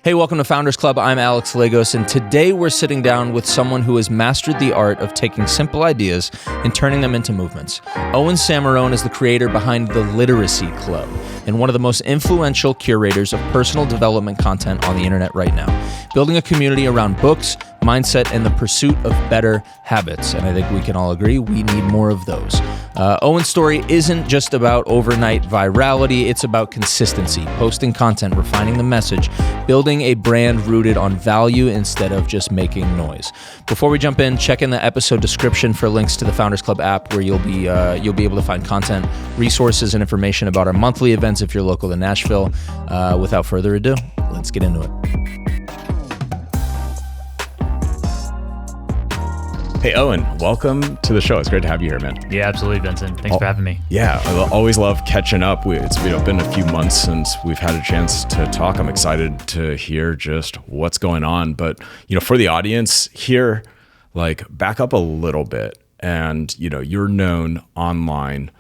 Hey, welcome to Founders Club. I'm Alex Lagos, and today we're sitting down with someone who has mastered the art of taking simple ideas and turning them into movements. Owen Sammarone is the creator behind the Literacy Club and one of the most influential curators of personal development content on the internet right now, building a community around books, mindset, and the pursuit of better habits. And I think we can all agree we need more of those. Owen's story isn't just about overnight virality, it's about consistency, posting content, refining the message, building a brand rooted on value instead of just making noise. Before we jump in, check in the episode description for links to the Founders Club app where you'll be able to find content, resources, and information about our monthly events if you're local to Nashville. Without further ado, let's get into it. Hey, Owen, welcome to the show. It's great to have you here, man. Yeah, absolutely, Vincent. Thanks for having me. Yeah, I always love catching up. It's been a few months since we've had a chance to talk. I'm excited to hear just what's going on. But, for the audience here, back up a little bit. And, you're known online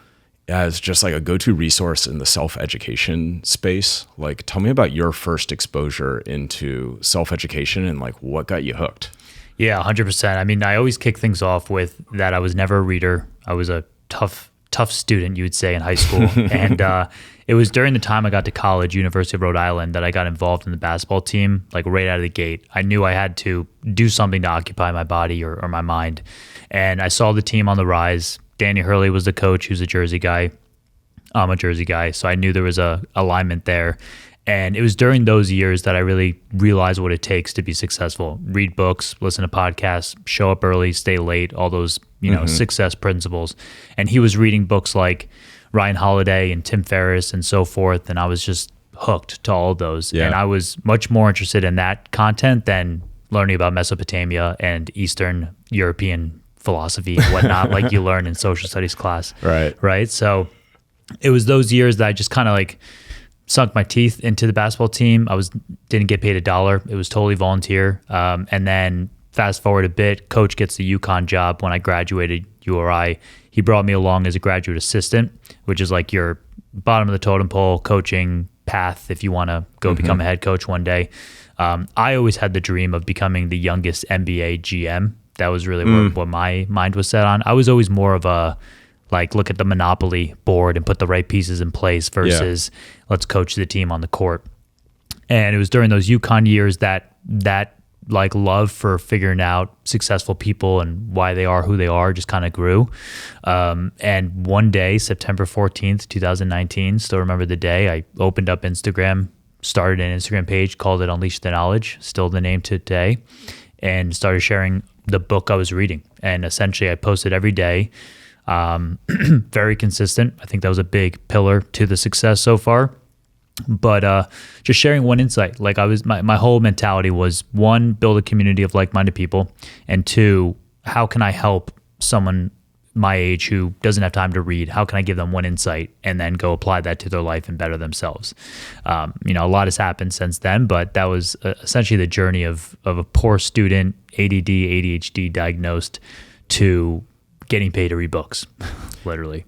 as just like a go-to resource in the self-education space. Tell me about your first exposure into self-education and what got you hooked. Yeah, 100%. I mean, I always kick things off with that I was never a reader. I was a tough student, you would say, in high school. And it was during the time I got to college, University of Rhode Island, that I got involved in the basketball team, right out of the gate. I knew I had to do something to occupy my body or my mind. And I saw the team on the rise. Danny Hurley was the coach, who's a Jersey guy. I'm a Jersey guy, so I knew there was a alignment there. And it was during those years that I really realized what it takes to be successful. Read books, listen to podcasts, show up early, stay late, all those, success principles. And he was reading books like Ryan Holiday and Tim Ferriss and so forth. And I was just hooked to all of those. Yeah. And I was much more interested in that content than learning about Mesopotamia and Eastern European philosophy and whatnot, like you learn in social studies class. Right. So it was those years that I just kind of sunk my teeth into the basketball team. Didn't get paid $1. It was totally volunteer. And then fast forward a bit, coach gets the UConn job when I graduated URI. He brought me along as a graduate assistant, which is your bottom of the totem pole coaching path if you want to go become a head coach one day. I always had the dream of becoming the youngest NBA GM. That was really what my mind was set on. I was always more of a look at the Monopoly board and put the right pieces in place versus let's coach the team on the court. And it was during those UConn years that love for figuring out successful people and why they are who they are just kind of grew. And one day, September 14th, 2019, still remember the day, I opened up Instagram, started an Instagram page, called it Unleash the Knowledge, still the name to today, and started sharing the book I was reading. And essentially I posted every day. Very consistent. I think that was a big pillar to the success so far. But just sharing one insight. My whole mentality was, one, build a community of like-minded people, and two, how can I help someone my age who doesn't have time to read? How can I give them one insight and then go apply that to their life and better themselves? A lot has happened since then, but that was essentially the journey of a poor student, ADD, ADHD diagnosed, to getting paid to read books, literally.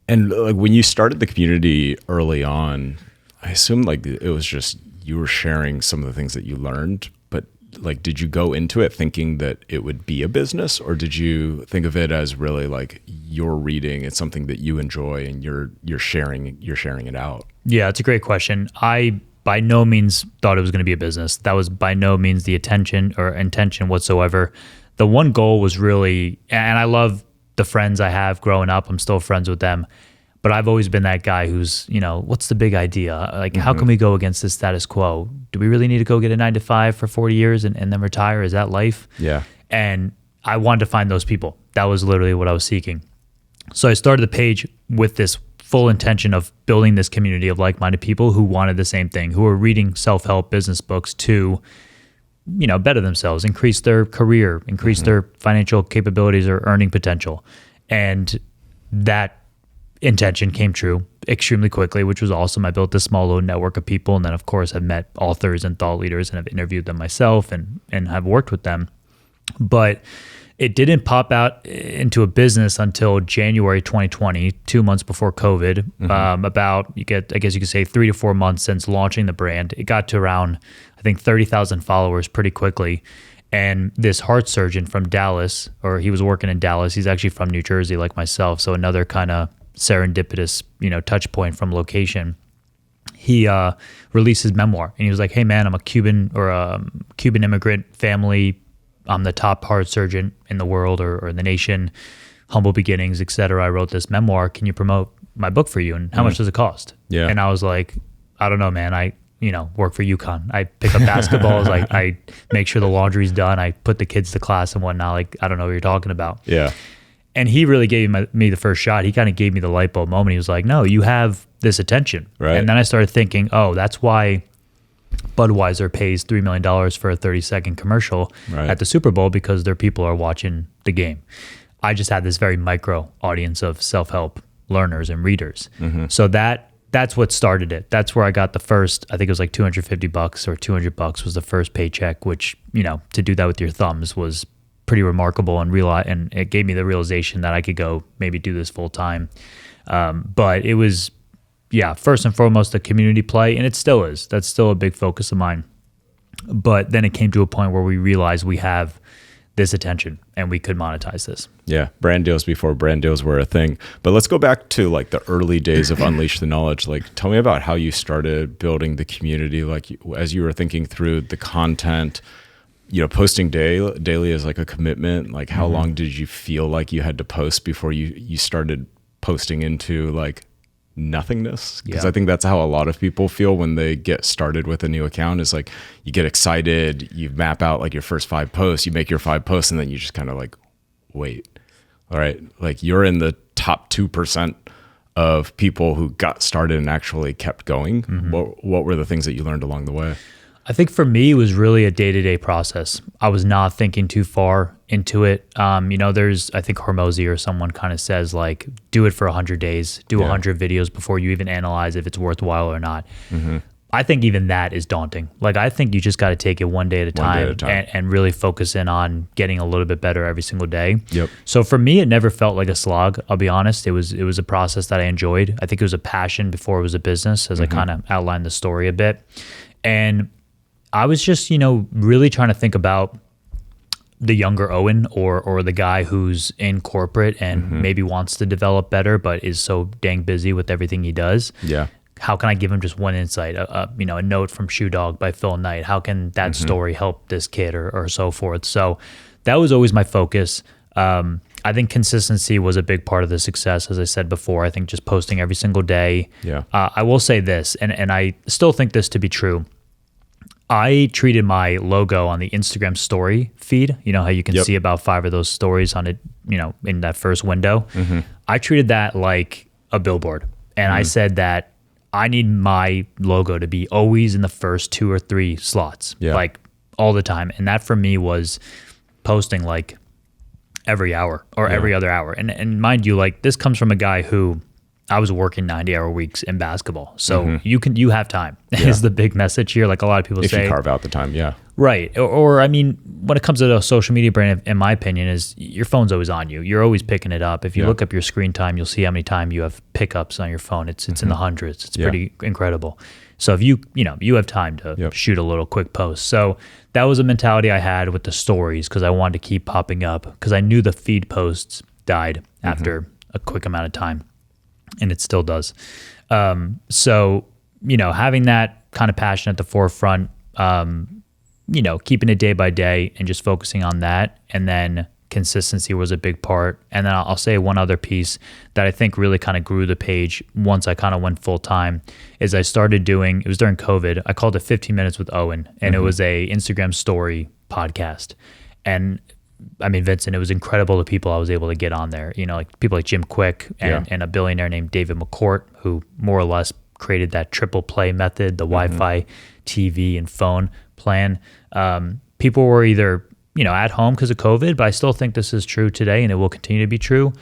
And when you started the community early on, I assume it was just you were sharing some of the things that you learned, but did you go into it thinking that it would be a business, or did you think of it as really you're reading, it's something that you enjoy and you're sharing it out? Yeah, it's a great question. I by no means thought it was going to be a business. That was by no means the intention whatsoever. The one goal was really, and I love the friends I have growing up, I'm still friends with them, but I've always been that guy who's, what's the big idea? How can we go against the status quo? Do we really need to go get a 9-to-5 for 40 years and then retire? Is that life? Yeah. And I wanted to find those people. That was literally what I was seeking. So I started the page with this full intention of building this community of like-minded people who wanted the same thing, who were reading self-help business books to better themselves, increase their career, increase their financial capabilities or earning potential. And that intention came true extremely quickly, which was awesome. I built this small little network of people. And then of course I've met authors and thought leaders and have interviewed them myself and have worked with them. But it didn't pop out into a business until January 2020, 2 months before COVID. I guess you could say 3 to 4 months since launching the brand. It got to around, I I think 30,000 followers pretty quickly. And this heart surgeon from Dallas, or he was working in Dallas, he's actually from New Jersey like myself, so another kind of serendipitous, touch point from location. He released his memoir, and he was like, "Hey man, I'm a Cuban immigrant family. I'm the top heart surgeon in the world or in the nation. Humble beginnings, etc. I wrote this memoir. Can you promote my book for you? And how much does it cost?" Yeah. And I was like, "I don't know, man. I work for UConn. I pick up basketballs. I make sure the laundry's done. I put the kids to class and whatnot. Like, I don't know what you're talking about." Yeah. And he really gave me the first shot. He kind of gave me the light bulb moment. He was like, "No, you have this attention." Right. And then I started thinking, oh, that's why Budweiser pays $3 million for a 30-second commercial at the Super Bowl, because their people are watching the game. I just had this very micro audience of self-help learners and readers. So that's what started it. That's where I got the first, I think it was like $250 or $200 was the first paycheck, which, to do that with your thumbs was pretty remarkable, and it gave me the realization that I could go maybe do this full time. But it was, first and foremost, the community play, and it still is. That's still a big focus of mine. But then it came to a point where we realized we have this attention and we could monetize this. Yeah, brand deals before brand deals were a thing. But let's go back to like the early days of Unleash the Knowledge. Like, tell me about how you started building the community. Like, as you were thinking through the content, posting daily is like a commitment. Like, how long did you feel like you had to post before you started posting into like nothingness? Because I think that's how a lot of people feel when they get started with a new account, is like you get excited, you map out like your first 5 posts, you make your 5 posts, and then you just kind of like, wait, all right, like you're in the top 2% of people who got started and actually kept going. What were the things that you learned along the way? I think for me, it was really a day-to-day process. I was not thinking too far into it. There's, I think Hormozy or someone kind of says like, do it for 100 days, do 100 videos before you even analyze if it's worthwhile or not. I think even that is daunting. Like, I think you just got to take it one day at a time, and really focus in on getting a little bit better every single day. Yep. So for me, it never felt like a slog. I'll be honest. It was a process that I enjoyed. I think it was a passion before it was a business, as I kind of outlined the story a bit. And I was just, really trying to think about the younger Owen or the guy who's in corporate and maybe wants to develop better, but is so dang busy with everything he does. Yeah. How can I give him just one insight? A note from Shoe Dog by Phil Knight. How can that story help this kid or so forth? So that was always my focus. I think consistency was a big part of the success. As I said before, I think just posting every single day. Yeah. I will say this, and I still think this to be true. I treated my logo on the Instagram story feed, how you can see about 5 of those stories on it, in that first window. I treated that like a billboard. And I said that I need my logo to be always in the first 2 or 3 slots, like all the time. And that for me was posting like every hour or every other hour. And mind you, like, this comes from a guy who, I was working 90-hour weeks in basketball. So you have time is the big message here. Like a lot of people say. If you carve out the time, Right. Or I mean, when it comes to a social media brand, in my opinion, is your phone's always on you. You're always picking it up. If you look up your screen time, you'll see how many times you have pickups on your phone. It's in the hundreds. It's pretty incredible. So if you have time to shoot a little quick post. So that was a mentality I had with the stories, because I wanted to keep popping up, because I knew the feed posts died after a quick amount of time. And it still does. So, having that kind of passion at the forefront, keeping it day by day and just focusing on that. And then consistency was a big part. And then I'll say one other piece that I think really kind of grew the page once I kind of went full time is I started doing, it was during COVID, I called it 15 Minutes with Owen. And it was a Instagram story podcast. And I mean, Vincent, it was incredible the people I was able to get on there. Like people like Jim Quick and a billionaire named David McCourt, who more or less created that triple play method, the Wi-Fi, TV, and phone plan. People were either, at home because of COVID, but I still think this is true today, and it will continue to be true.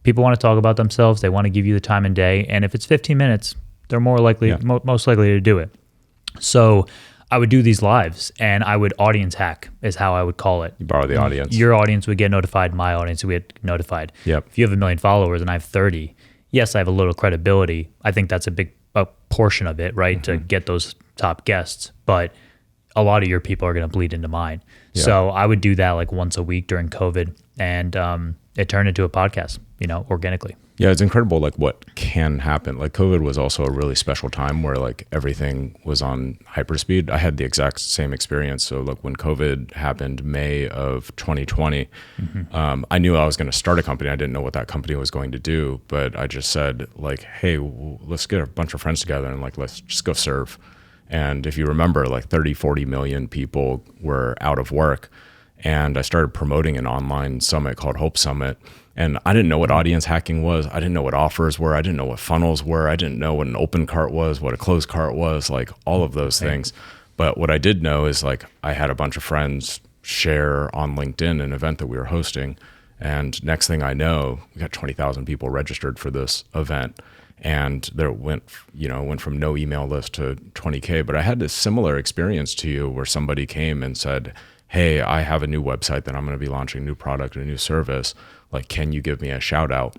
People want to talk about themselves. They want to give you the time and day. And if it's 15 minutes, they're more likely, most likely to do it. So I would do these lives, and I would audience hack is how I would call it. You borrow the audience. Your audience would get notified. My audience would get notified. Yep. If you have 1 million followers and I have 30, yes, I have a little credibility. I think that's a portion of it, right? To get those top guests. But a lot of your people are going to bleed into mine. Yeah. So I would do that like once a week during COVID, and it turned into a podcast, organically. Yeah, it's incredible like what can happen. Like COVID was also a really special time where like everything was on hyperspeed. I had the exact same experience. So like when COVID happened, May of 2020, I knew I was going to start a company. I didn't know what that company was going to do, but I just said like, hey, let's get a bunch of friends together and like, let's just go serve. And if you remember, like 30, 40 million people were out of work. And I started promoting an online summit called Hope Summit. And I didn't know what audience hacking was. I didn't know what offers were. I didn't know what funnels were. I didn't know what an open cart was, what a closed cart was, like all of those things. But what I did know is like I had a bunch of friends share on LinkedIn an event that we were hosting. And next thing I know, we got 20,000 people registered for this event. And there went from no email list to 20K. But I had this similar experience to you where somebody came and said, hey, I have a new website that I'm going to be launching a new product or a new service. Like, can you give me a shout out?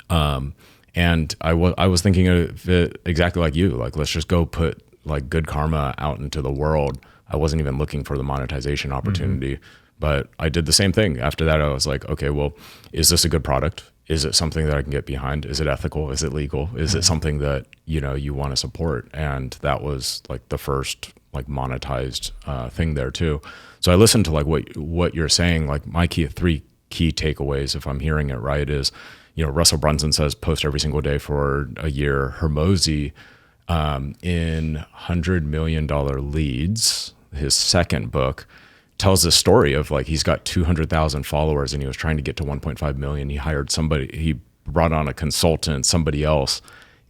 And I was thinking of it exactly like you. Like, let's just go put like good karma out into the world. I wasn't even looking for the monetization opportunity, but I did the same thing. After that, I was like, okay, well, is this a good product? Is it something that I can get behind? Is it ethical? Is it legal? Is it something that, you want to support? And that was like the first like monetized thing there too. So I listened to like what you're saying. Like my three key takeaways, if I'm hearing it right, is, Russell Brunson says post every single day for a year. Hormozi in $100 million Leads, his second book, tells this story of like he's got 200,000 followers and he was trying to get to 1.5 million. He hired somebody, he brought on a consultant, somebody else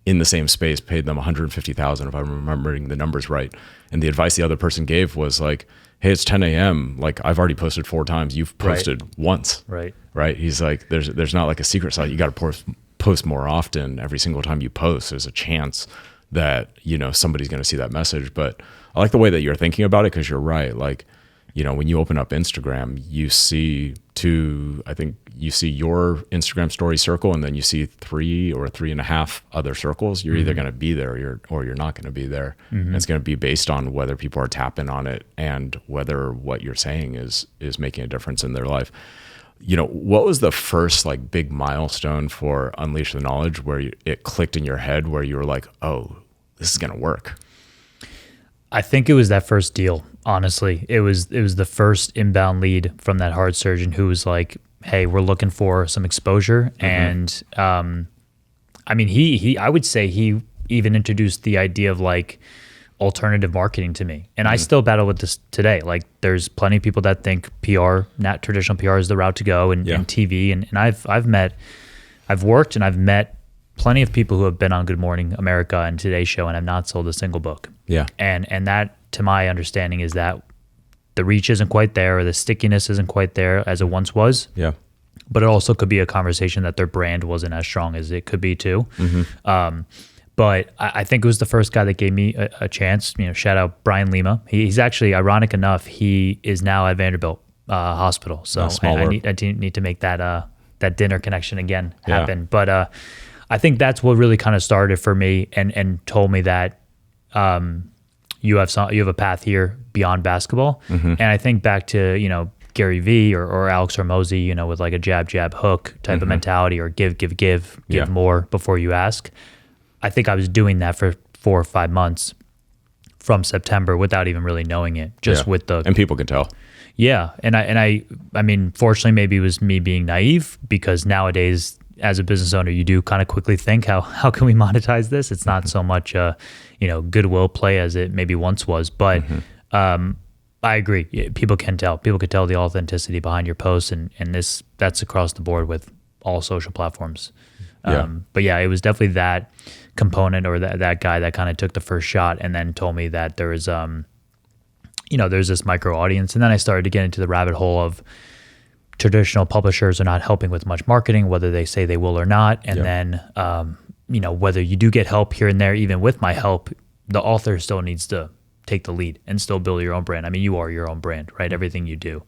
in the same space, paid them 150,000 if I'm remembering the numbers right. And the advice the other person gave was like, hey, it's 10 a.m. Like I've already posted 4 times. You've posted once. Right. He's like, there's not like a secret site. You got to post more often. Every single time you post, there's a chance that, somebody's going to see that message. But I like the way that you're thinking about it, because you're right. Like, when you open up Instagram, you see your Instagram story circle, and then you see 3 or 3.5 other circles. You're either going to be there or you're not going to be there. And it's going to be based on whether people are tapping on it and whether what you're saying is making a difference in their life. What was the first like big milestone for Unleash the Knowledge where it clicked in your head where you were like, oh, this is going to work? I think it was that first deal. Honestly, it was the first inbound lead from that heart surgeon who was like, hey, we're looking for some exposure. And I mean, I would say he even introduced the idea of like alternative marketing to me. And I still battle with this today. Like there's plenty of people that think PR, not traditional PR, is the route to go, and TV. And I've worked and I've met plenty of people who have been on Good Morning America and Today's Show and have not sold a single book. Yeah. And that, to my understanding, is that the reach isn't quite there, or the stickiness isn't quite there as it once was. Yeah. But it also could be a conversation that their brand wasn't as strong as it could be too. But I think it was the first guy that gave me a chance. Shout out Brian Lima. He's actually, ironic enough, he is now at Vanderbilt Hospital. So I need to make that dinner connection again happen. But I think that's what really kind of started for me and told me that you have a path here beyond basketball. And I think back to Gary Vee or Alex Hormozi, with like a jab hook type of mentality, or give more before you ask. I think I was doing that for 4 or 5 months from September without even really knowing it, and people can tell. Yeah. And I mean, fortunately, maybe it was me being naive, because nowadays as a business owner, you do kind of quickly think, how can we monetize this? It's not so much goodwill play as it maybe once was, but I agree. People can tell. People can tell the authenticity behind your posts, and that's across the board with all social platforms. But yeah, it was definitely that component, or that guy that kind of took the first shot and then told me that there is there's this micro audience. And then I started to get into the rabbit hole of traditional publishers are not helping with much marketing, whether they say they will or not. And then, whether you do get help here and there, even with my help, the author still needs to take the lead and still build your own brand. I mean, you are your own brand, right? Everything you do.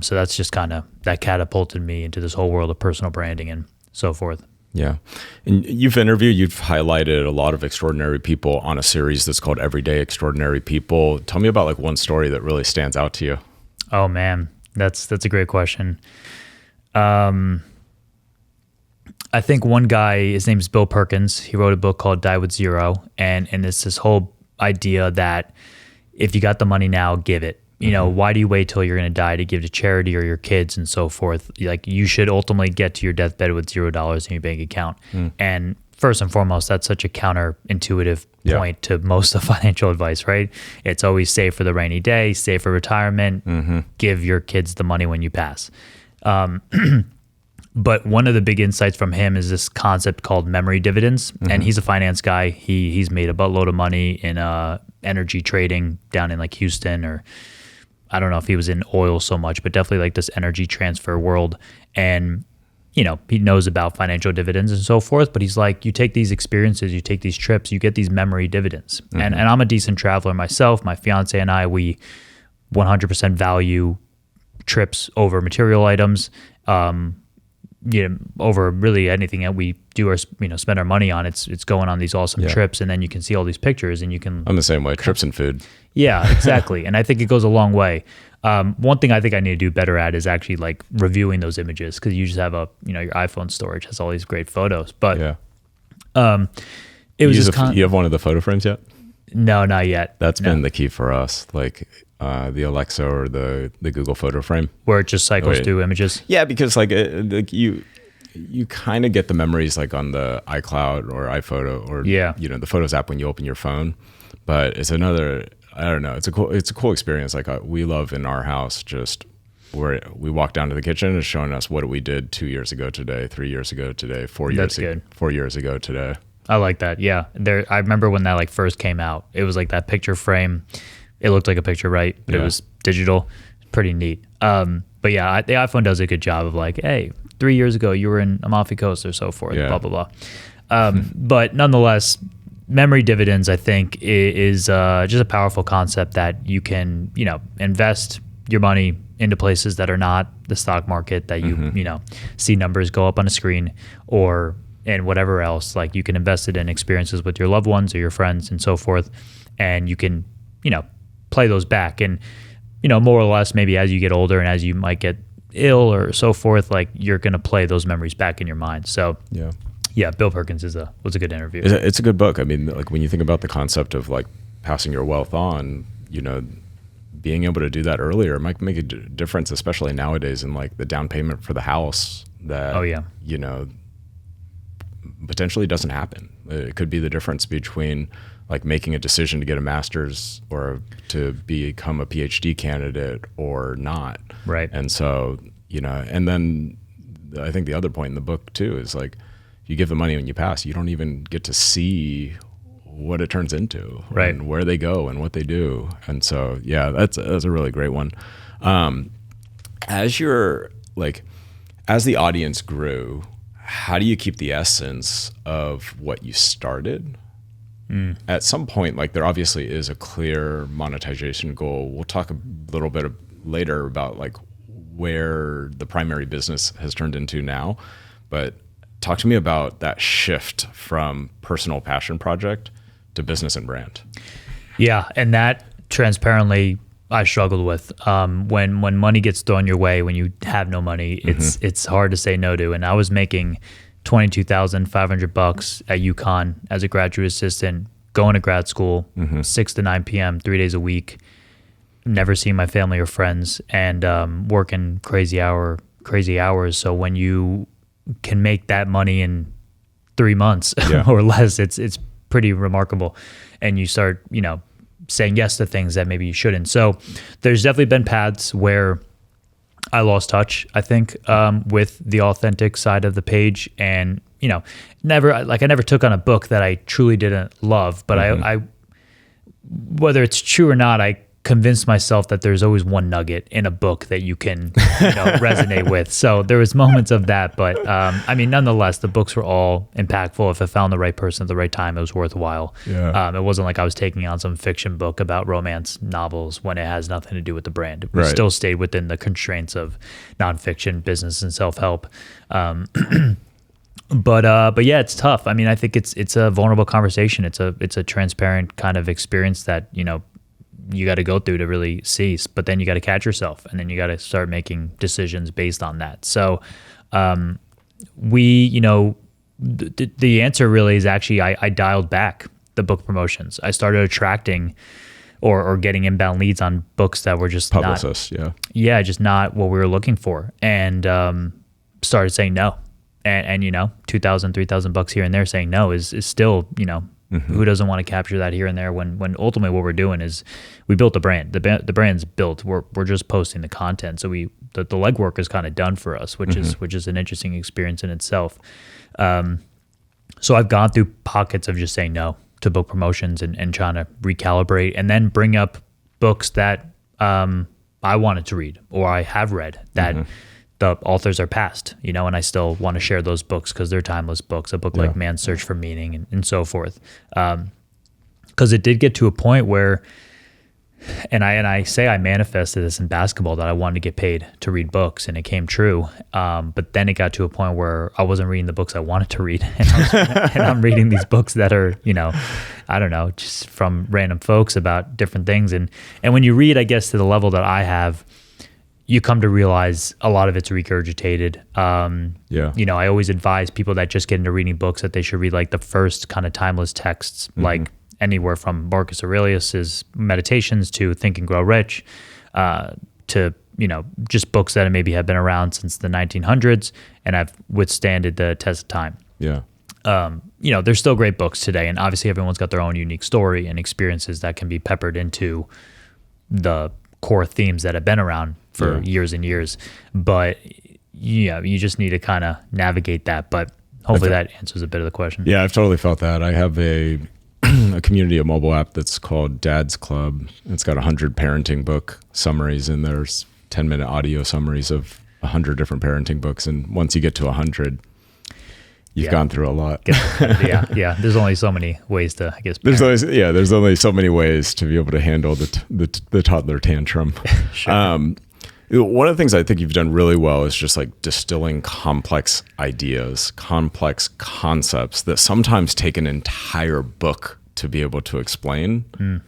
So that's just kind of, that catapulted me into this whole world of personal branding and so forth. Yeah. And you've highlighted a lot of extraordinary people on a series that's called Everyday Extraordinary People. Tell me about like one story that really stands out to you. Oh man, that's a great question. I think one guy, his name is Bill Perkins. He wrote a book called Die with Zero, and it's this whole idea that if you got the money now, give it. You know, why do you wait till you're going to die to give to charity or your kids and so forth? Like, you should ultimately get to your deathbed with $0 in your bank account. And first and foremost, that's such a counterintuitive point to most of financial advice, right? It's always save for the rainy day, save for retirement, give your kids the money when you pass. But one of the big insights from him is this concept called memory dividends. And he's a finance guy. He's made a buttload of money in energy trading down in like Houston, or I don't know if he was in oil so much, but definitely like this energy transfer world. And, you know, he knows about financial dividends and so forth, but he's like, you take these experiences, you take these trips, you get these memory dividends. And I'm a decent traveler myself. My fiance and I, we 100% value trips over material items. Over really anything that we do or spend our money on, it's going on these awesome trips, and then you can see all these pictures, and you can. I'm the same way. Trips and food. Yeah, exactly. And I think it goes a long way. One thing I think I need to do better at is actually like reviewing those images, because you just have your iPhone storage has all these great photos. But it was you have one of the photo frames yet? No, not yet. That's been the key for us. Like. The Alexa or the Google photo frame, where it just cycles through images. Yeah, because like you kind of get the memories like on the iCloud or iPhoto or the Photos app when you open your phone. But it's another, I don't know, it's a cool experience. Like we love in our house just where we walk down to the kitchen and it's showing us what we did 2 years ago today, 3 years ago today, 4 years ago, 4 years ago today. I like that. Yeah, I remember when that like first came out. It was like that picture frame. It looked like a picture, right? But it was digital. Pretty neat. But yeah, the iPhone does a good job of like, hey, 3 years ago you were in Amalfi Coast or so forth, blah, blah, blah. But nonetheless, memory dividends, I think, is just a powerful concept that you can, invest your money into places that are not the stock market, that you, see numbers go up on a screen, and whatever else. Like, you can invest it in experiences with your loved ones or your friends and so forth. And you can, play those back, and more or less maybe as you get older and as you might get ill or so forth, like you're going to play those memories back in your mind. So Bill Perkins was a good interview. It's a good book. I mean, like when you think about the concept of like passing your wealth on, being able to do that earlier might make a difference, especially nowadays in like the down payment for the house that potentially doesn't happen. It could be the difference between like making a decision to get a master's or to become a PhD candidate or not. Right. And so, and then I think the other point in the book too is like, you give the money when you pass, you don't even get to see what it turns into, right, and where they go and what they do. And so, that's a really great one. As the audience grew, how do you keep the essence of what you started? At some point, like there obviously is a clear monetization goal. We'll talk a little bit later about like where the primary business has turned into now, but talk to me about that shift from personal passion project to business and brand. Yeah, and that transparently I struggled with. When money gets thrown your way, when you have no money, it's hard to say no to. And I was making $22,500 at UConn as a graduate assistant, going to grad school, 6 to 9 p.m., 3 days a week, never seeing my family or friends, and working crazy hours. So when you can make that money in 3 months or less, it's pretty remarkable. And you start, saying yes to things that maybe you shouldn't. So there's definitely been paths where I lost touch, I think, with the authentic side of the page, and I never took on a book that I truly didn't love, but I whether it's true or not, I convinced myself that there's always one nugget in a book that you can resonate with. So there was moments of that, but nonetheless, the books were all impactful. If I found the right person at the right time, it was worthwhile. It wasn't like I was taking on some fiction book about romance novels when it has nothing to do with the brand. We still stayed within the constraints of nonfiction, business, and self-help. But yeah, it's tough. I mean, I think it's a vulnerable conversation. It's a transparent kind of experience that, you got to go through to really see, but then you got to catch yourself, and then you got to start making decisions based on that. So, the answer really is actually, I dialed back the book promotions. I started attracting or getting inbound leads on books that were just Publicists, just not what we were looking for, and started saying no. And $2,000, $3,000 here and there saying no is still, who doesn't want to capture that here and there, when ultimately what we're doing is we built a brand. The brand's built. We're just posting the content. So the legwork is kind of done for us, which is an interesting experience in itself. So I've gone through pockets of just saying no to book promotions and trying to recalibrate, and then bring up books that I wanted to read or I have read that the authors are past, and I still want to share those books because they're timeless books. A book like Man's Search for Meaning and so forth. Because it did get to a point where, and I say I manifested this in basketball, that I wanted to get paid to read books, and it came true. But then it got to a point where I wasn't reading the books I wanted to read, and I'm reading these books that are, I don't know, just from random folks about different things. And when you read, I guess, to the level that I have, you come to realize a lot of it's regurgitated. I always advise people that just get into reading books that they should read like the first kind of timeless texts, like anywhere from Marcus Aurelius's Meditations to Think and Grow Rich, to just books that maybe have been around since the 1900s and have withstanded the test of time. There's still great books today, and obviously everyone's got their own unique story and experiences that can be peppered into the core themes that have been around for years and years. But you just need to kind of navigate that. But hopefully that answers a bit of the question. Yeah, I've totally felt that. I have a community, a mobile app that's called Dad's Club. It's got 100 parenting book summaries, and there's 10-minute audio summaries of 100 different parenting books. And once you get to 100, you've gone through a lot. There's only so many ways to, I guess. There's only so many ways to be able to handle the toddler tantrum. Sure. One of the things I think you've done really well is just like distilling complex ideas, complex concepts that sometimes take an entire book to be able to explain.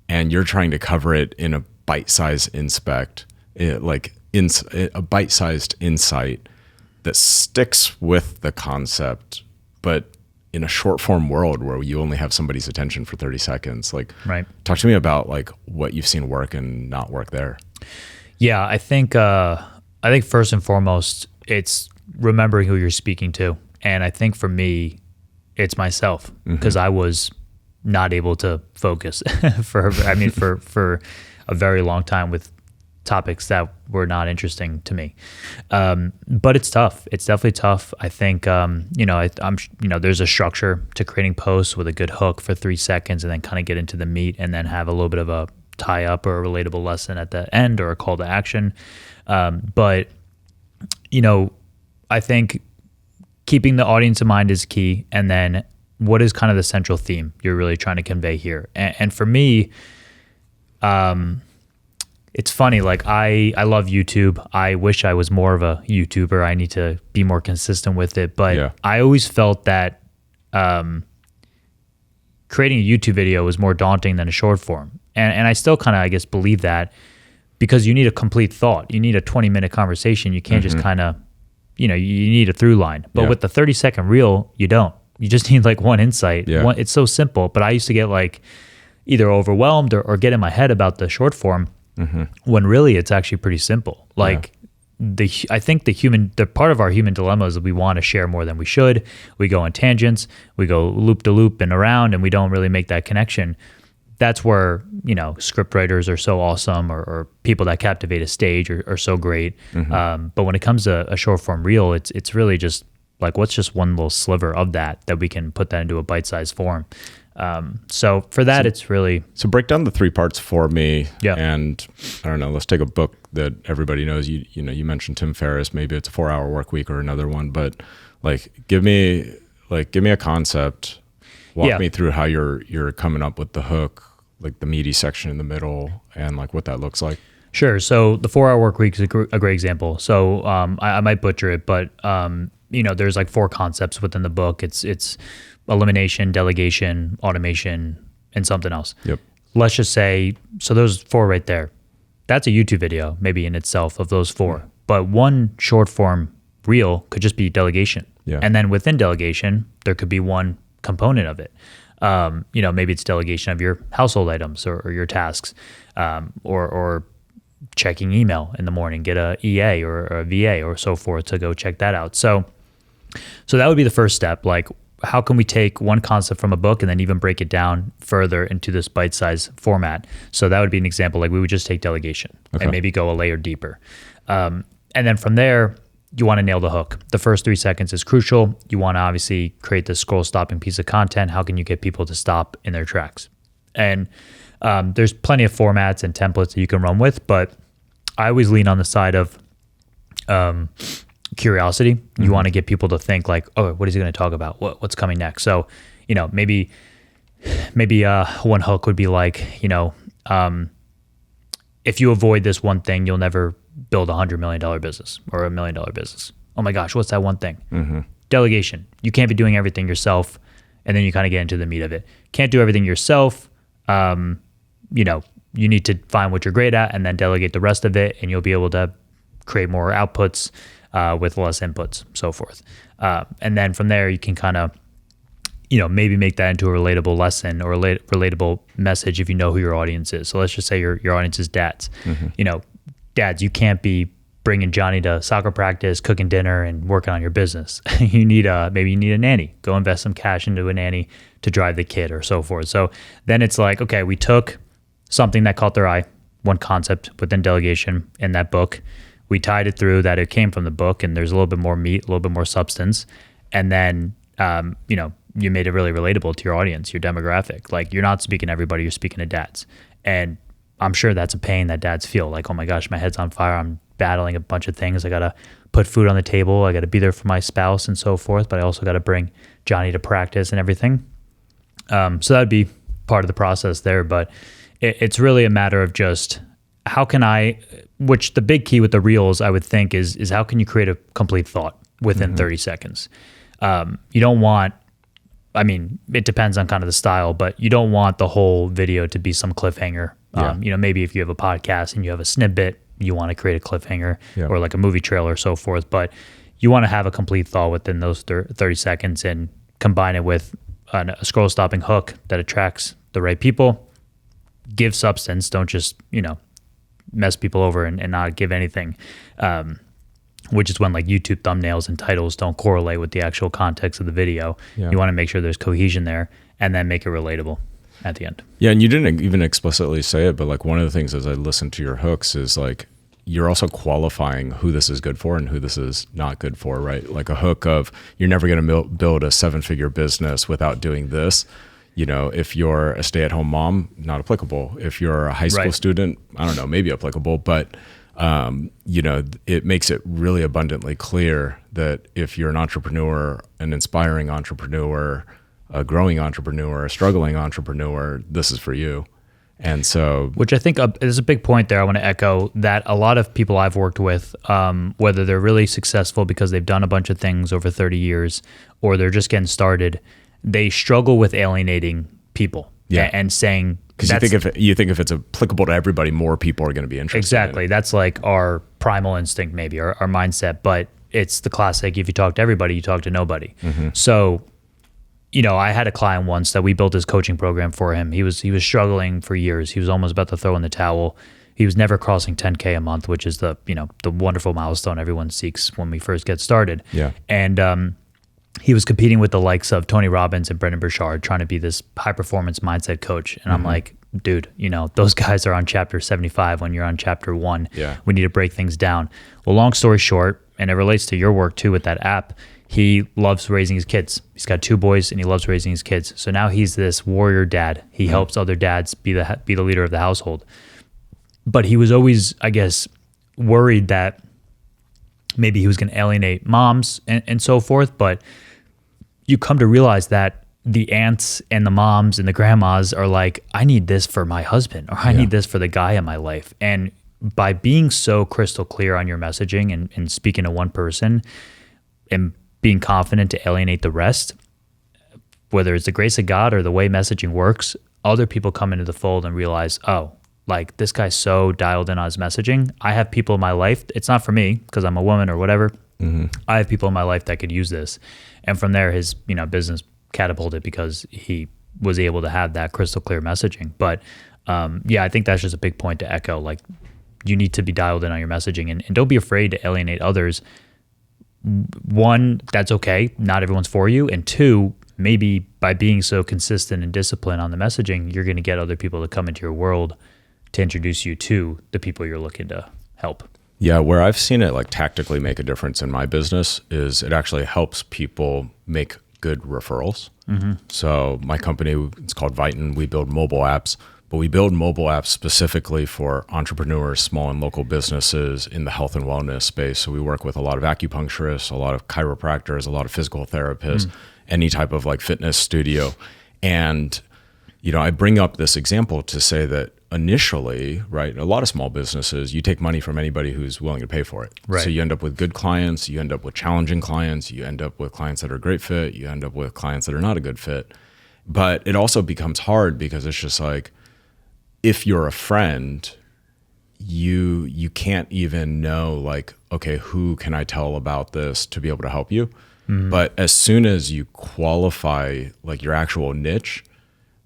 And you're trying to cover it in a bite-sized a bite-sized insight that sticks with the concept, but in a short form world where you only have somebody's attention for 30 seconds. Talk to me about like what you've seen work and not work there. Yeah, I think first and foremost, it's remembering who you're speaking to. And I think for me, it's myself, because I was not able to focus for a very long time with topics that were not interesting to me. But it's tough. It's definitely tough. I think, there's a structure to creating posts with a good hook for 3 seconds, and then kind of get into the meat, and then have a little bit of a tie up or a relatable lesson at the end, or a call to action. But I think keeping the audience in mind is key. And then what is kind of the central theme you're really trying to convey here? And for me, it's funny, like I love YouTube. I wish I was more of a YouTuber. I need to be more consistent with it. But I always felt that creating a YouTube video was more daunting than a short form. And I still kind of, I guess, believe that, because you need a complete thought. You need a 20-minute conversation. You can't just kind of, you need a through line. But with the 30-second reel, you don't. You just need like one insight. It's so simple. But I used to get like either overwhelmed or get in my head about the short form, when really it's actually pretty simple. Like I think the part of our human dilemma is that we want to share more than we should. We go on tangents, we go loop to loop and around, and we don't really make that connection. That's where, script writers are so awesome, or people that captivate a stage are so great. But when it comes to a short form reel, it's really just like, what's just one little sliver of that we can put that into a bite-sized form. So for that, it's really... So break down the 3 parts for me. And I don't know, let's take a book that everybody knows. You mentioned Tim Ferriss, maybe it's a 4-Hour Work Week or another one, but give me a concept. Walk me through how you're coming up with the hook, like the meaty section in the middle, and like what that looks like. Sure. So the 4-Hour Work Week is a great example. So I might butcher it, but there's like 4 concepts within the book. It's elimination, delegation, automation, and something else. Yep. Let's just say, so those 4 right there, that's a YouTube video maybe in itself of those 4. But one short form reel could just be delegation. Yeah. And then within delegation, there could be one component of it. Maybe it's delegation of your household items or your tasks, or checking email in the morning, get a EA or a VA or so forth to go check that out. So that would be the first step. Like, how can we take one concept from a book and then even break it down further into this bite-sized format? So that would be an example. Like, we would just take delegation and maybe go a layer deeper. And then from there, you want to nail the hook. The first 3 seconds is crucial. You want to obviously create this scroll-stopping piece of content. How can you get people to stop in their tracks? And there's plenty of formats and templates that you can run with, but I always lean on the side of curiosity. You want to get people to think like, oh, what is he going to talk about? What's coming next? So, maybe one hook would be like, if you avoid this one thing, you'll never build $100 million business or $1 million business. Oh my gosh, what's that one thing? Delegation. You can't be doing everything yourself. And then you kind of get into the meat of it. Can't do everything yourself. You need to find what you're great at and then delegate the rest of it, and you'll be able to create more outputs with less inputs, so forth. And then from there, you can kind of, maybe make that into a relatable lesson or a relatable message if you know who your audience is. So let's just say your audience is dads. Dads, you can't be bringing Johnny to soccer practice, cooking dinner, and working on your business. Maybe you need a nanny. Go invest some cash into a nanny to drive the kid or so forth. So then it's like, okay, we took something that caught their eye, one concept within delegation in that book. We tied it through that it came from the book, and there's a little bit more meat, a little bit more substance. And then, you made it really relatable to your audience, your demographic. Like, you're not speaking to everybody, you're speaking to dads. And I'm sure that's a pain that dads feel like, oh my gosh, my head's on fire. I'm battling a bunch of things. I got to put food on the table. I got to be there for my spouse and so forth. But I also got to bring Johnny to practice and everything. So that would be part of the process there. But it's really a matter of just how can which the big key with the reels, I would think, is how can you create a complete thought within 30 seconds? You don't want, it depends on kind of the style, but you don't want the whole video to be some cliffhanger. Maybe if you have a podcast and you have a snippet, you want to create a cliffhanger or like a movie trailer or so forth. But you want to have a complete thought within those 30 seconds and combine it with a scroll stopping hook that attracts the right people. Give substance. Don't just, mess people over and not give anything. Which is when like YouTube thumbnails and titles don't correlate with the actual context of the video. Yeah. You want to make sure there's cohesion there and then make it relatable at the end. Yeah, and you didn't even explicitly say it, but like one of the things as I listen to your hooks is like you're also qualifying who this is good for and who this is not good for, right? Like a hook of you're never going to build a 7-figure business without doing this. If you're a stay-at-home mom, not applicable. If you're a high school student, I don't know, maybe applicable, but it makes it really abundantly clear that if you're an entrepreneur, an inspiring entrepreneur, a growing entrepreneur, a struggling entrepreneur, this is for you. And so, which I think is a big point there. I want to echo that a lot of people I've worked with, whether they're really successful because they've done a bunch of things over 30 years or they're just getting started, they struggle with alienating people and saying, because you think if it's applicable to everybody, more people are going to be interested. Exactly. In it. That's like our primal instinct, maybe our mindset, but it's the classic. If you talk to everybody, you talk to nobody. So, I had a client once that we built his coaching program for him. He was struggling for years. He was almost about to throw in the towel. He was never crossing 10K a month, which is the wonderful milestone everyone seeks when we first get started. Yeah. And, he was competing with the likes of Tony Robbins and Brendan Burchard, trying to be this high performance mindset coach. And I'm like, dude, those guys are on chapter 75 when you're on chapter 1. Yeah. We need to break things down. Well, long story short, and it relates to your work too with that app, he loves raising his kids. He's got 2 boys and he loves raising his kids. So now he's this warrior dad. He helps other dads be the leader of the household. But he was always, I guess, worried that maybe he was going to alienate moms and so forth. But you come to realize that the aunts and the moms and the grandmas are like, I need this for my husband, or I need this for the guy in my life. And by being so crystal clear on your messaging and speaking to one person and being confident to alienate the rest, whether it's the grace of God or the way messaging works, other people come into the fold and realize, oh, like this guy's so dialed in on his messaging. I have people in my life. It's not for me because I'm a woman or whatever. I have people in my life that could use this. And from there, his business catapulted because he was able to have that crystal clear messaging. But I think that's just a big point to echo. Like, you need to be dialed in on your messaging, and don't be afraid to alienate others. One, that's okay. Not everyone's for you. And two, maybe by being so consistent and disciplined on the messaging, you're going to get other people to come into your world to introduce you to the people you're looking to help. Yeah, where I've seen it like tactically make a difference in my business is it actually helps people make good referrals. So my company, it's called Viton. We build mobile apps, but we build mobile apps specifically for entrepreneurs, small and local businesses in the health and wellness space. So we work with a lot of acupuncturists, a lot of chiropractors, a lot of physical therapists, any type of like fitness studio. And, I bring up this example to say that initially, right, a lot of small businesses, you take money from anybody who's willing to pay for it. Right. So you end up with good clients, you end up with challenging clients, you end up with clients that are a great fit, you end up with clients that are not a good fit. But it also becomes hard because it's just like, if you're a friend, you can't even know like, okay, who can I tell about this to be able to help you? But as soon as you qualify like your actual niche,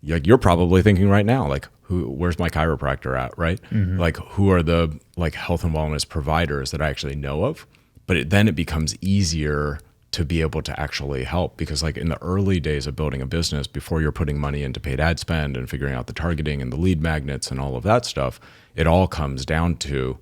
like you're probably thinking right now, like, where's my chiropractor at, right? Like, who are the like health and wellness providers that I actually know of? But then it becomes easier to be able to actually help, because like in the early days of building a business, before you're putting money into paid ad spend and figuring out the targeting and the lead magnets and all of that stuff, it all comes down to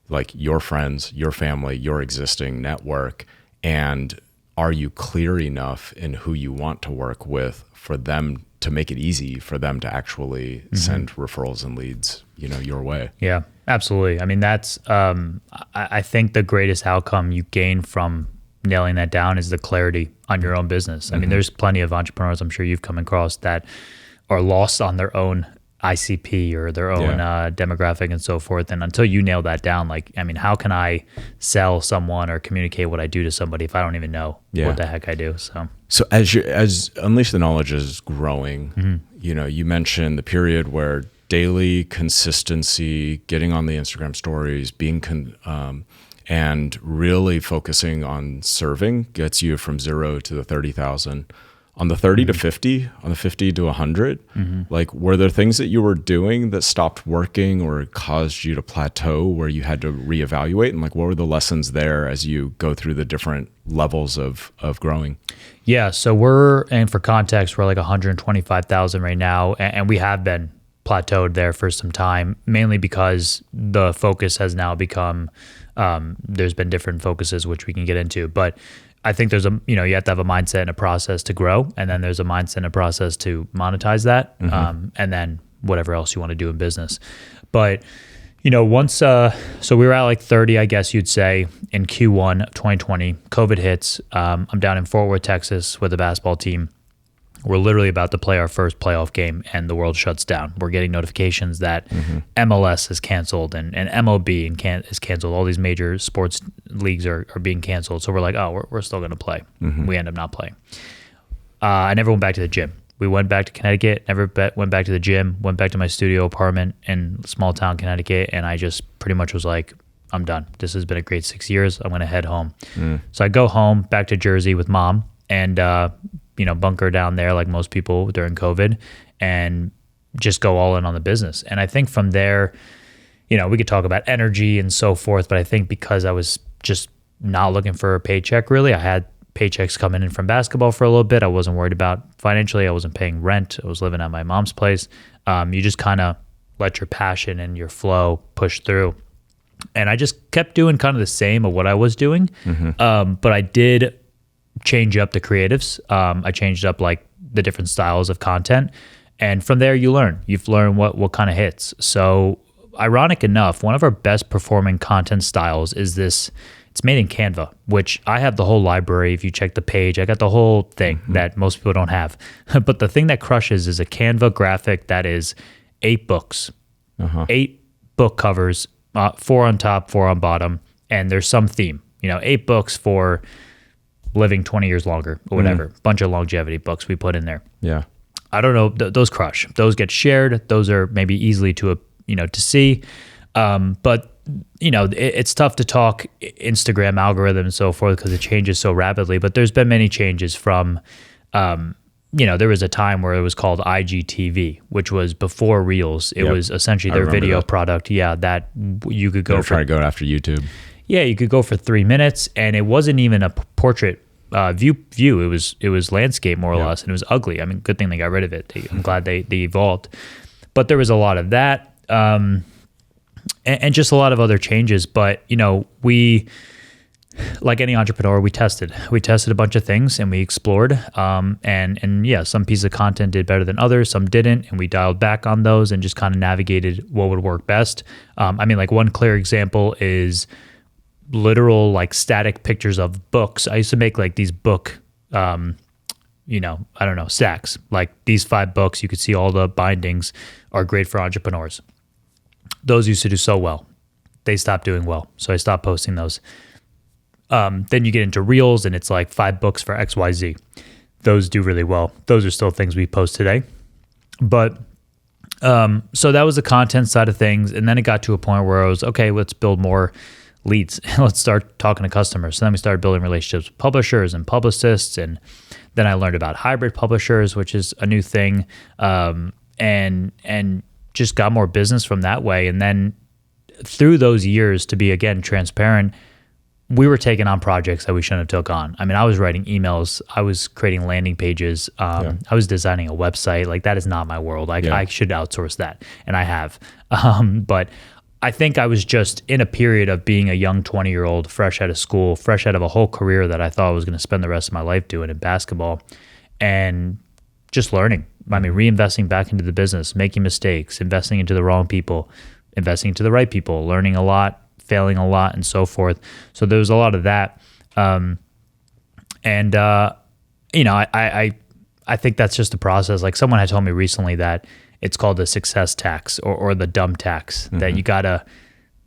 like your friends, your family, your existing network, and are you clear enough in who you want to work with for them to make it easy for them to actually send referrals and leads, your way. Yeah, absolutely. I mean, that's, I think the greatest outcome you gain from nailing that down is the clarity on your own business. I mean, there's plenty of entrepreneurs I'm sure you've come across that are lost on their own ICP or their own demographic and so forth. And until you nail that down, like, I mean, how can I sell someone or communicate what I do to somebody if I don't even know what the heck I do? So as Unleash the Knowledge is growing, you mentioned the period where daily consistency, getting on the Instagram stories, being and really focusing on serving gets you from 0 to the 30,000. On the 30 to 50, on the 50 to 100, like, were there things that you were doing that stopped working or caused you to plateau where you had to reevaluate? And like, what were the lessons there as you go through the different levels of growing? Yeah. So and for context, we're like 125,000 right now. And we have been plateaued there for some time, mainly because the focus has now become, there's been different focuses, which we can get into, but I think there's you have to have a mindset and a process to grow. And then there's a mindset and a process to monetize that. And then whatever else you want to do in business. But, once, so we were at like 30, I guess you'd say, in Q1 of 2020, COVID hits. I'm down in Fort Worth, Texas with a basketball team. We're literally about to play our first playoff game and the world shuts down. We're getting notifications that MLS is canceled and MLB is canceled. All these major sports leagues are being canceled. So we're like, oh, we're still going to play. We end up not playing. I never went back to the gym. We went back to Connecticut, never went back to the gym, went back to my studio apartment in small town Connecticut, and I just pretty much was like, I'm done. This has been a great 6 years. I'm going to head home. So I go home back to Jersey with mom and bunker down there like most people during COVID and just go all in on the business. And I think from there, we could talk about energy and so forth, but I think because I was just not looking for a paycheck really, I had paychecks coming in from basketball for a little bit. I wasn't worried about financially. I wasn't paying rent. I was living at my mom's place. You just kind of let your passion and your flow push through. And I just kept doing kind of the same of what I was doing. But I did change up the creatives. I changed up like the different styles of content. And from there you learn. You've learned what kind of hits. So ironic enough, one of our best performing content styles is this. It's made in Canva, which I have the whole library. If you check the page, I got the whole thing that most people don't have. But the thing that crushes is a Canva graphic that is 8 books, 8 book covers, 4 on top, 4 on bottom. And there's some theme, 8 books for living 20 years longer or whatever. Bunch of longevity books we put in there. Yeah. I don't know. Those crush. Those get shared. Those are maybe easily to see. But it's tough to talk Instagram algorithm and so forth because it changes so rapidly. But there's been many changes from, there was a time where it was called IGTV, which was before Reels. It was essentially their video that. product. Yeah, that you could go They're for. trying to go after YouTube. Yeah, you could go for 3 minutes, and it wasn't even a portrait view. It was landscape more or less, and it was ugly. I mean, good thing they got rid of it. I'm glad they evolved. But there was a lot of that. And just a lot of other changes. But, we, like any entrepreneur, we tested a bunch of things and we explored. And yeah, some pieces of content did better than others, some didn't. And we dialed back on those and just kind of navigated what would work best. Like one clear example is literal like static pictures of books. I used to make like these book, stacks. Like these 5 books, you could see all the bindings are great for entrepreneurs. Those used to do so well. They stopped doing well. So I stopped posting those. Then you get into Reels and it's like 5 books for XYZ. Those do really well. Those are still things we post today. But so that was the content side of things. And then it got to a point where I was, okay, let's build more leads. Let's start talking to customers. So then we started building relationships with publishers and publicists. And then I learned about hybrid publishers, which is a new thing. And just got more business from that way. And then through those years, to be again transparent, we were taking on projects that we shouldn't have took on. I mean, I was writing emails, I was creating landing pages, I was designing a website. Like that is not my world. I should outsource that, and I have. But I think I was just in a period of being a young 20-year-old, fresh out of school, fresh out of a whole career that I thought I was going to spend the rest of my life doing in basketball, and just learning. I mean, reinvesting back into the business, making mistakes, investing into the wrong people, investing into the right people, learning a lot, failing a lot, and so forth. So there was a lot of that. I think that's just a process. Like someone had told me recently that it's called the success tax or the dumb tax, that you got to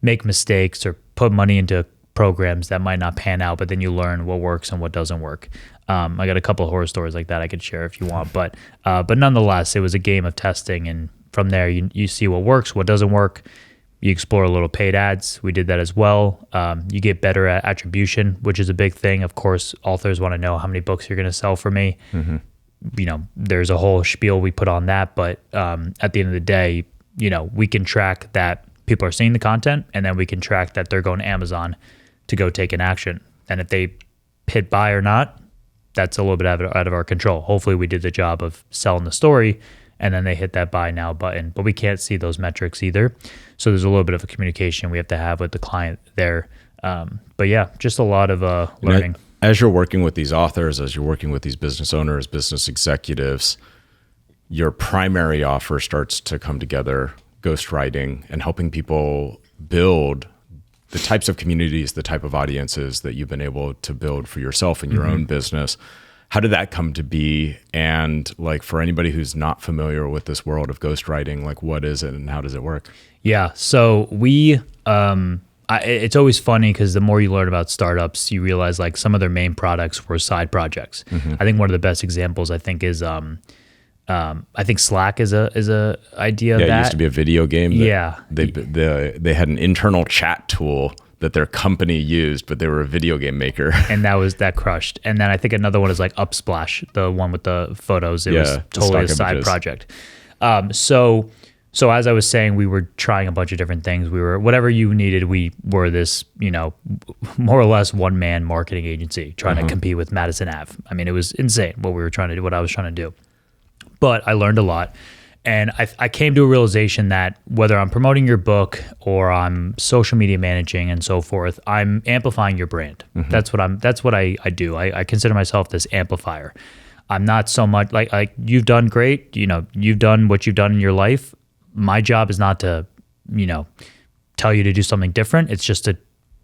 make mistakes or put money into programs that might not pan out, but then you learn what works and what doesn't work. I got a couple of horror stories like that I could share if you want, but nonetheless, it was a game of testing, and from there you see what works, what doesn't work. You explore a little paid ads. We did that as well. You get better at attribution, which is a big thing. Of course, authors want to know how many books you're going to sell for me. There's a whole spiel we put on that, but at the end of the day, we can track that people are seeing the content, and then we can track that they're going to Amazon to go take an action. And if they hit buy or not, that's a little bit out of our control. Hopefully we did the job of selling the story, and then they hit that buy now button, but we can't see those metrics either. So there's a little bit of a communication we have to have with the client there. But yeah, just a lot of learning. As you're working with these authors, as you're working with these business owners, business executives, your primary offer starts to come together, ghostwriting and helping people build the types of communities, the type of audiences that you've been able to build for yourself and your own business. How did that come to be? And like for anybody who's not familiar with this world of ghostwriting, like what is it and how does it work? Yeah, so we, it's always funny because the more you learn about startups, you realize like some of their main products were side projects. I think one of the best examples I think is, I think Slack is a idea. Yeah, that it used to be a video game. Yeah, they had an internal chat tool that their company used, but they were a video game maker. And that crushed. And then I think another one is like Upsplash, the one with the photos. It was totally a side project. So as I was saying, we were trying a bunch of different things. We were, whatever you needed, we were this, more or less one-man marketing agency trying to compete with Madison Ave. I mean, it was insane what we were trying to do, what I was trying to do. But I learned a lot. And I came to a realization that whether I'm promoting your book or I'm social media managing and so forth, I'm amplifying your brand. That's what I do. I consider myself this amplifier. I'm not so much like you've done great. You've done what you've done in your life. My job is not to, tell you to do something different. It's just to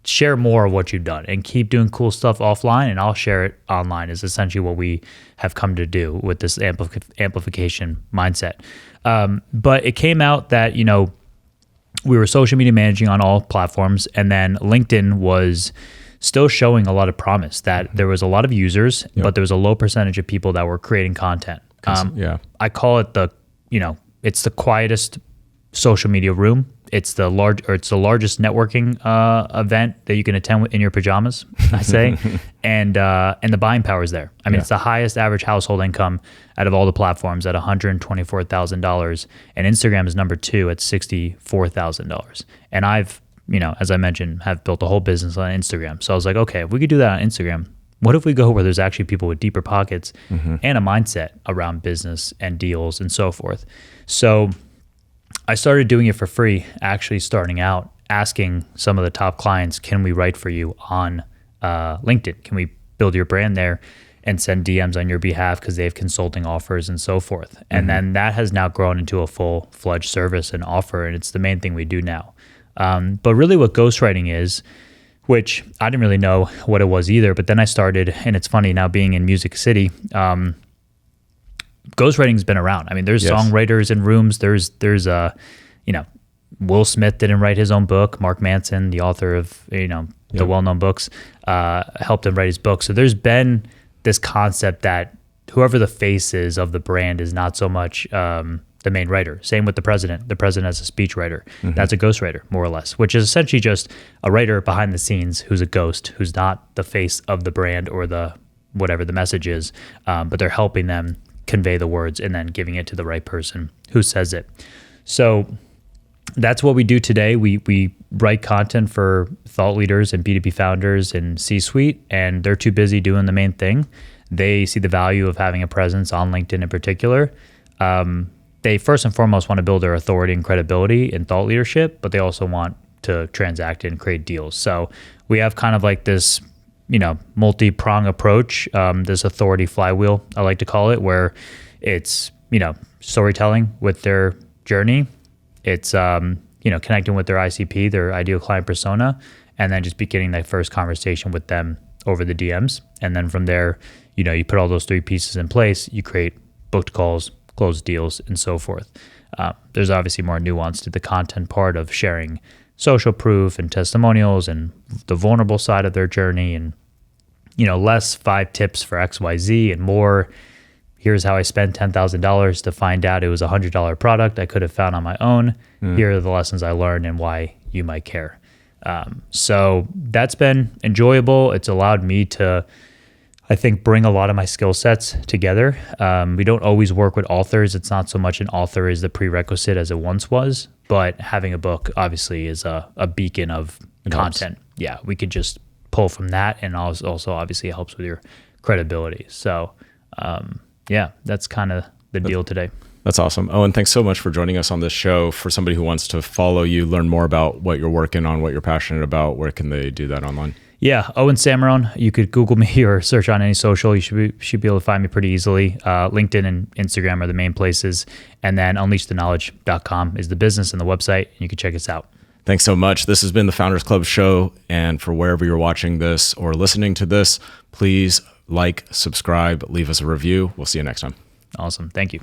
share more of what you've done and keep doing cool stuff offline, and I'll share it online is essentially what we have come to do with this amplification mindset. But it came out that, we were social media managing on all platforms, and then LinkedIn was still showing a lot of promise, that there was a lot of users, but there was a low percentage of people that were creating content. I call it it's the quietest social media room. It's the largest networking event that you can attend in your pajamas, I say, and the buying power is there. I mean, it's the highest average household income out of all the platforms at $124,000, and Instagram is number 2 at $64,000. And I've, as I mentioned, have built a whole business on Instagram. So I was like, okay, if we could do that on Instagram, what if we go where there's actually people with deeper pockets and a mindset around business and deals and so forth? So I started doing it for free, actually starting out, asking some of the top clients, can we write for you on LinkedIn? Can we build your brand there and send DMs on your behalf because they have consulting offers and so forth? And then that has now grown into a full-fledged service and offer, and it's the main thing we do now. But really what ghostwriting is, which I didn't really know what it was either, but then I started, and it's funny now being in Music City, ghostwriting's been around. I mean, there's songwriters in rooms. There's Will Smith didn't write his own book. Mark Manson, the author of, the well-known books, helped him write his book. So there's been this concept that whoever the face is of the brand is not so much the main writer. Same with the president. The president has a speech writer. That's a ghostwriter, more or less, which is essentially just a writer behind the scenes who's a ghost, who's not the face of the brand or the whatever the message is, but they're helping them convey the words and then giving it to the right person who says it. So that's what we do today. We write content for thought leaders and B2B founders and C-suite, and they're too busy doing the main thing. They see the value of having a presence on LinkedIn in particular. They first and foremost want to build their authority and credibility in thought leadership, but they also want to transact and create deals. So we have kind of like this, multi-prong approach, this authority flywheel, I like to call it, where it's, storytelling with their journey. It's, connecting with their ICP, their ideal client persona, and then just beginning that first conversation with them over the DMs. And then from there, you put all those 3 pieces in place, you create booked calls, closed deals, and so forth. There's obviously more nuance to the content part of sharing social proof and testimonials and the vulnerable side of their journey, and less 5 tips for XYZ and more, here's how I spent $10,000 to find out it was a $100 product I could have found on my own. Here are the lessons I learned and why you might care. So that's been enjoyable. It's allowed me to, I think, bring a lot of my skill sets together. We don't always work with authors. It's not so much an author is the prerequisite as it once was, but having a book obviously is a beacon of content. Yeah, we could just pull from that, and also obviously helps with your credibility. So that's kind of the deal today. That's awesome. Owen, thanks so much for joining us on this show. For somebody who wants to follow you, learn more about what you're working on, what you're passionate about, where can they do that online? Yeah, Owen Sammarone. You could Google me or search on any social. You should be able to find me pretty easily. LinkedIn and Instagram are the main places. And then unleashtheknowledge.com is the business and the website. And you can check us out. Thanks so much. This has been the Founders Club show. And for wherever you're watching this or listening to this, please like, subscribe, leave us a review. We'll see you next time. Awesome. Thank you.